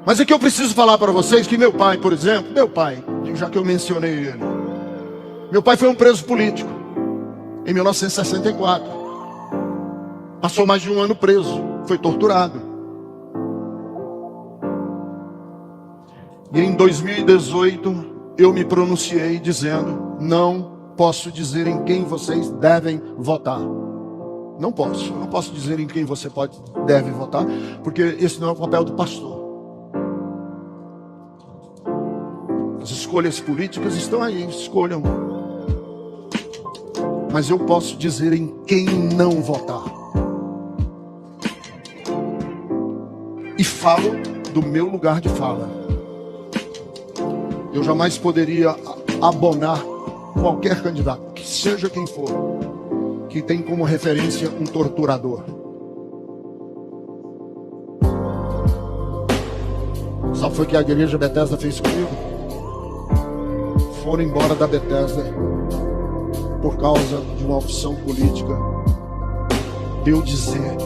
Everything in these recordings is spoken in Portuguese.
Mas é que eu preciso falar para vocês que meu pai, por exemplo, já que eu mencionei ele, meu pai foi um preso político em 1964. Passou mais de um ano preso, foi torturado. E em 2018 eu me pronunciei dizendo: não posso dizer em quem vocês devem votar. Não posso dizer em quem você deve votar, porque esse não é o papel do pastor. As escolhas políticas estão aí, escolham. Mas eu posso dizer em quem não votar. E falo do meu lugar de fala. Eu jamais poderia abonar qualquer candidato, que seja quem for, que tem como referência um torturador. Sabe o que a igreja Bethesda fez comigo? Foram embora da Bethesda por causa de uma opção política. De eu dizer: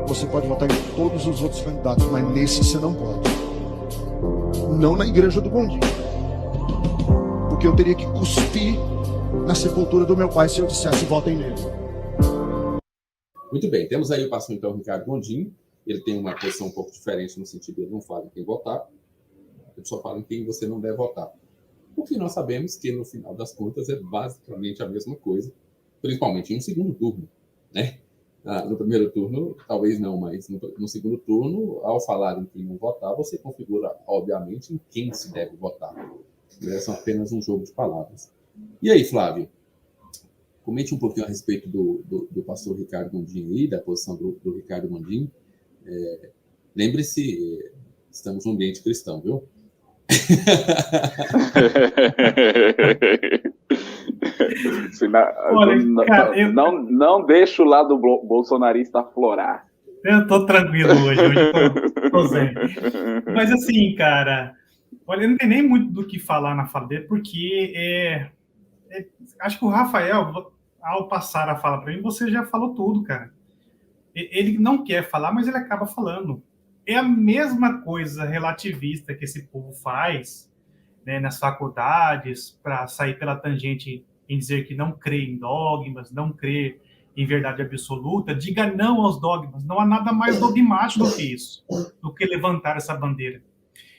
você pode votar em todos os outros candidatos, mas nesse você não pode. Não na igreja do Gondim. Porque eu teria que cuspir na sepultura do meu pai se eu dissesse: votem nele. Muito bem, temos aí o pastor então Ricardo Gondim. Ele tem uma posição um pouco diferente no sentido de ele não fala em quem votar, ele só fala em quem você não deve votar. Porque nós sabemos que no final das contas é basicamente a mesma coisa, principalmente em um segundo turno, né? No primeiro turno, talvez não, mas no segundo turno, ao falar em quem não votar, você configura, obviamente, em quem se deve votar. É só apenas um jogo de palavras. E aí, Flávio? Comente um pouquinho a respeito do pastor Ricardo Gondim aí, da posição do Ricardo Gondim. Lembre-se, estamos num ambiente cristão, viu? Olha, cara, não deixa o lado bolsonarista aflorar. Eu tô tranquilo hoje tô zen. Mas assim, cara, olha, eu não tenho nem muito do que falar na fala dele, porque acho que o Rafael, ao passar a fala para mim, você já falou tudo, cara. Ele não quer falar, mas ele acaba falando. É a mesma coisa relativista que esse povo faz, né, nas faculdades, para sair pela tangente em dizer que não crê em dogmas, não crê em verdade absoluta. Diga não aos dogmas. Não há nada mais dogmático do que isso, do que levantar essa bandeira.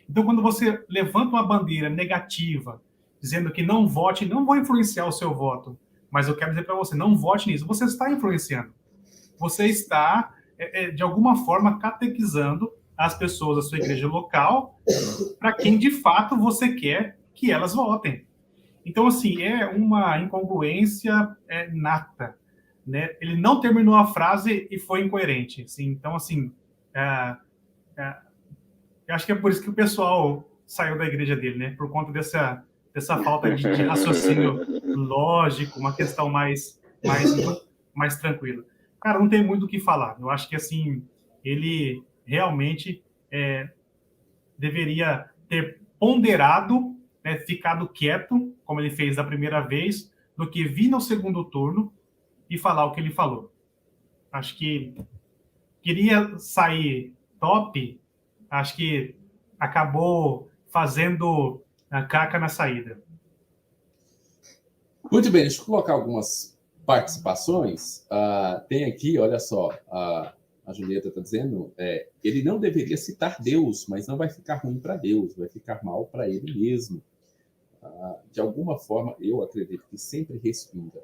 Então, quando você levanta uma bandeira negativa, dizendo que não vote, não vou influenciar o seu voto, mas eu quero dizer para você, não vote nisso, você está influenciando. Você está, de alguma forma, catequizando as pessoas da sua igreja local para quem, de fato, você quer que elas votem. Então, assim, é uma incongruência nata, né? Ele não terminou a frase e foi incoerente. Assim, então, assim, eu acho que é por isso que o pessoal saiu da igreja dele, né? Por conta dessa falta de raciocínio lógico, uma questão mais tranquila. Cara, não tem muito o que falar. Eu acho que, assim, ele realmente deveria ter ponderado, né, ficado quieto, como ele fez da primeira vez, do que vir no segundo turno e falar o que ele falou. Acho que queria sair top, acho que acabou fazendo a caca na saída. Muito bem, deixa eu colocar algumas participações. Tem aqui, olha só, a Julieta está dizendo, ele não deveria citar Deus, mas não vai ficar ruim para Deus, vai ficar mal para ele mesmo. De alguma forma, eu acredito que sempre respinga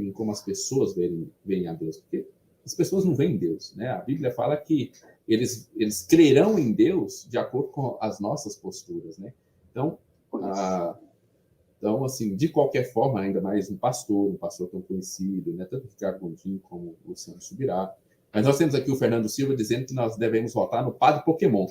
em como as pessoas veem a Deus, porque as pessoas não veem Deus, né? A Bíblia fala que eles crerão em Deus de acordo com as nossas posturas, né? Então, assim, de qualquer forma, ainda mais um pastor tão conhecido, né? Tanto o Ricardo Gondim como o Luciano Subirá. Mas nós temos aqui o Fernando Silva dizendo que nós devemos votar no Padre Pokémon,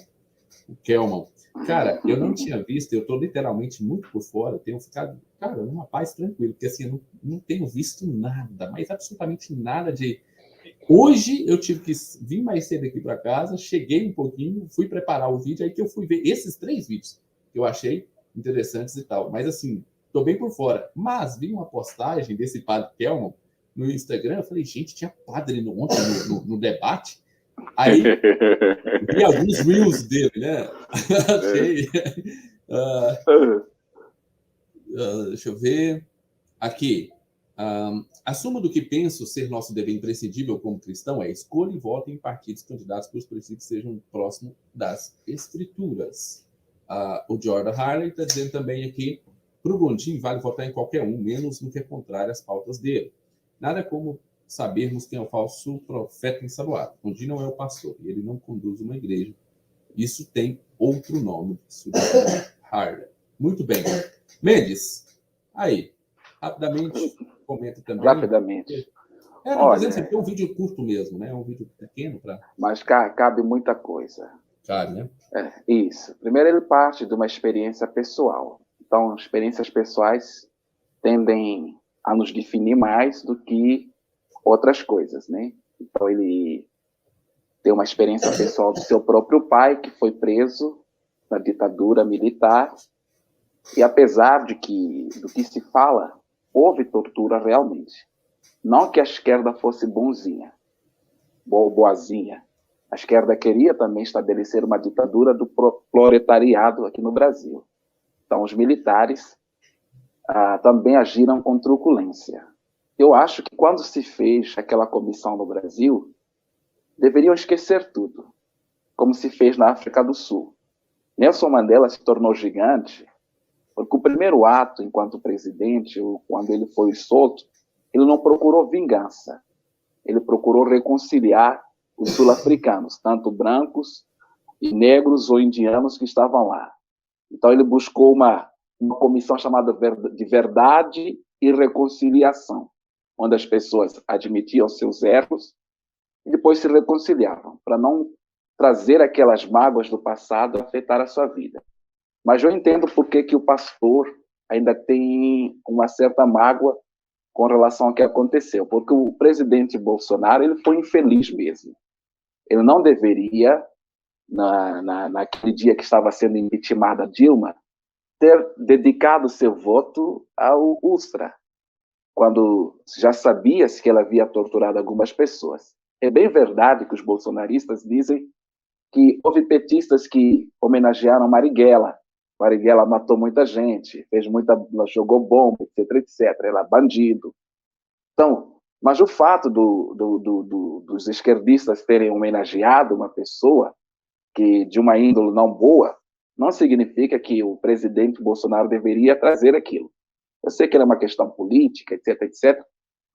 o Kelman. Cara, eu não tinha visto, eu estou literalmente muito por fora, tenho ficado, cara, numa paz tranquila, porque assim, eu não tenho visto nada, mas absolutamente nada de... Hoje eu tive que vir mais cedo aqui para casa, cheguei um pouquinho, fui preparar o vídeo, aí que eu fui ver esses 3 vídeos que eu achei interessantes e tal, mas assim, estou bem por fora. Mas vi uma postagem desse padre Kelman no Instagram, eu falei, gente, tinha padre ontem no debate, Aí, vi alguns reels dele, né? Achei. Deixa eu ver. Aqui. Assuma do que penso ser nosso dever imprescindível como cristão é escolha e voto em partidos candidatos que os princípios sejam próximos das escrituras. O Jordan Harley está dizendo também aqui, para o Gondim vale votar em qualquer um, menos no que é contrário às pautas dele. Nada como sabermos quem é o falso profeta ensaboado. Gondim não é o pastor, e ele não conduz uma igreja. Isso tem outro nome. Harley. Muito bem. Mendes, aí, rapidamente, comenta também. Rapidamente. Olha, é um vídeo curto mesmo, né? É um vídeo pequeno para. Mas cabe muita coisa. Cabe, né? Isso. Primeiro, ele parte de uma experiência pessoal. Então, experiências pessoais tendem a nos definir mais do que outras coisas, né? Então, ele tem uma experiência pessoal do seu próprio pai, que foi preso na ditadura militar. E apesar do que se fala, houve tortura realmente. Não que a esquerda fosse boazinha. A esquerda queria também estabelecer uma ditadura do proletariado aqui no Brasil. Então, os militares também agiram com truculência. Eu acho que quando se fez aquela comissão no Brasil, deveriam esquecer tudo, como se fez na África do Sul. Nelson Mandela se tornou gigante porque o primeiro ato, enquanto presidente, quando ele foi solto, ele não procurou vingança. Ele procurou reconciliar os sul-africanos, tanto brancos e negros ou indianos que estavam lá. Então, ele buscou uma comissão chamada de Verdade e Reconciliação, onde as pessoas admitiam seus erros e depois se reconciliavam, para não trazer aquelas mágoas do passado a afetar a sua vida. Mas eu entendo por que o pastor ainda tem uma certa mágoa com relação ao que aconteceu, porque o presidente Bolsonaro ele foi infeliz mesmo. Ele não deveria, naquele dia que estava sendo impeachmentada a Dilma, ter dedicado seu voto ao Ustra, quando já sabia-se que ela havia torturado algumas pessoas. É bem verdade que os bolsonaristas dizem que houve petistas que homenagearam Marighella. Marighella matou muita gente, ela jogou bomba, etc, etc. Ela é bandido. Então, mas o fato dos esquerdistas terem homenageado uma pessoa que de uma índole não boa, não significa que o presidente Bolsonaro deveria trazer aquilo. Eu sei que era uma questão política, etc, etc,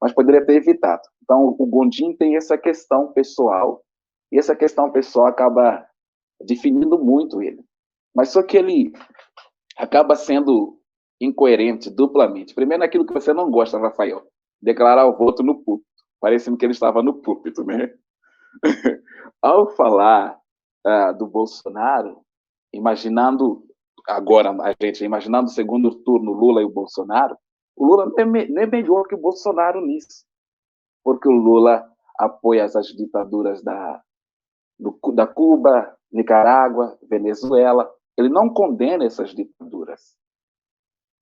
mas poderia ter evitado. Então, o Gondim tem essa questão pessoal, e essa questão pessoal acaba definindo muito ele. Mas só que ele acaba sendo incoerente duplamente. Primeiro, naquilo que você não gosta, Rafael, declarar o voto no púlpito, parecendo que ele estava no púlpito, né? Ao falar do Bolsonaro, imaginando o segundo turno, Lula e o Bolsonaro, o Lula não é melhor que o Bolsonaro nisso, porque o Lula apoia as ditaduras da Cuba, Nicarágua, Venezuela. Ele não condena essas ditaduras.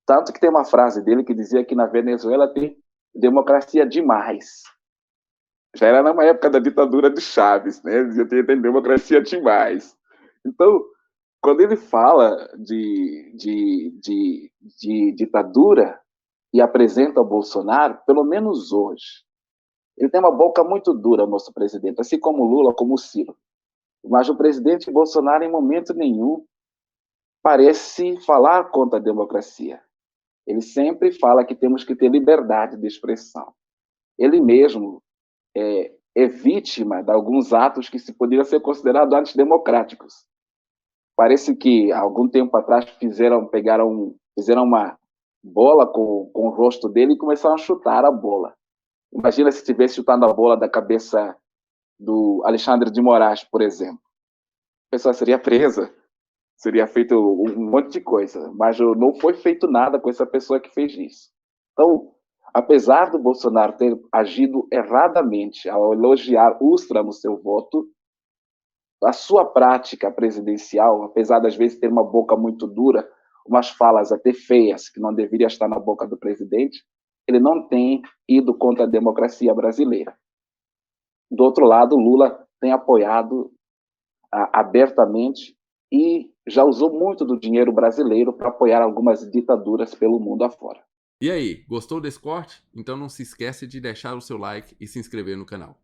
Tanto que tem uma frase dele que dizia que na Venezuela tem democracia demais. Já era na época da ditadura de Chávez, né? Dizia que tem democracia demais. Então, quando ele fala de ditadura e apresenta o Bolsonaro, pelo menos hoje, ele tem uma boca muito dura, o nosso presidente, assim como o Lula, como o Ciro. Mas o presidente Bolsonaro, em momento nenhum, parece falar contra a democracia. Ele sempre fala que temos que ter liberdade de expressão. Ele mesmo é vítima de alguns atos que se poderiam ser considerados antidemocráticos. Parece que, há algum tempo atrás, fizeram uma bola com o rosto dele e começaram a chutar a bola. Imagina se estivesse chutando a bola da cabeça do Alexandre de Moraes, por exemplo. A pessoa seria presa, seria feito um monte de coisa, mas não foi feito nada com essa pessoa que fez isso. Então, apesar do Bolsonaro ter agido erradamente ao elogiar Ustra no seu voto, a sua prática presidencial, apesar das vezes ter uma boca muito dura, umas falas até feias que não deveria estar na boca do presidente, ele não tem ido contra a democracia brasileira. Do outro lado, Lula tem apoiado abertamente e já usou muito do dinheiro brasileiro para apoiar algumas ditaduras pelo mundo afora. E aí, gostou desse corte? Então não se esquece de deixar o seu like e se inscrever no canal.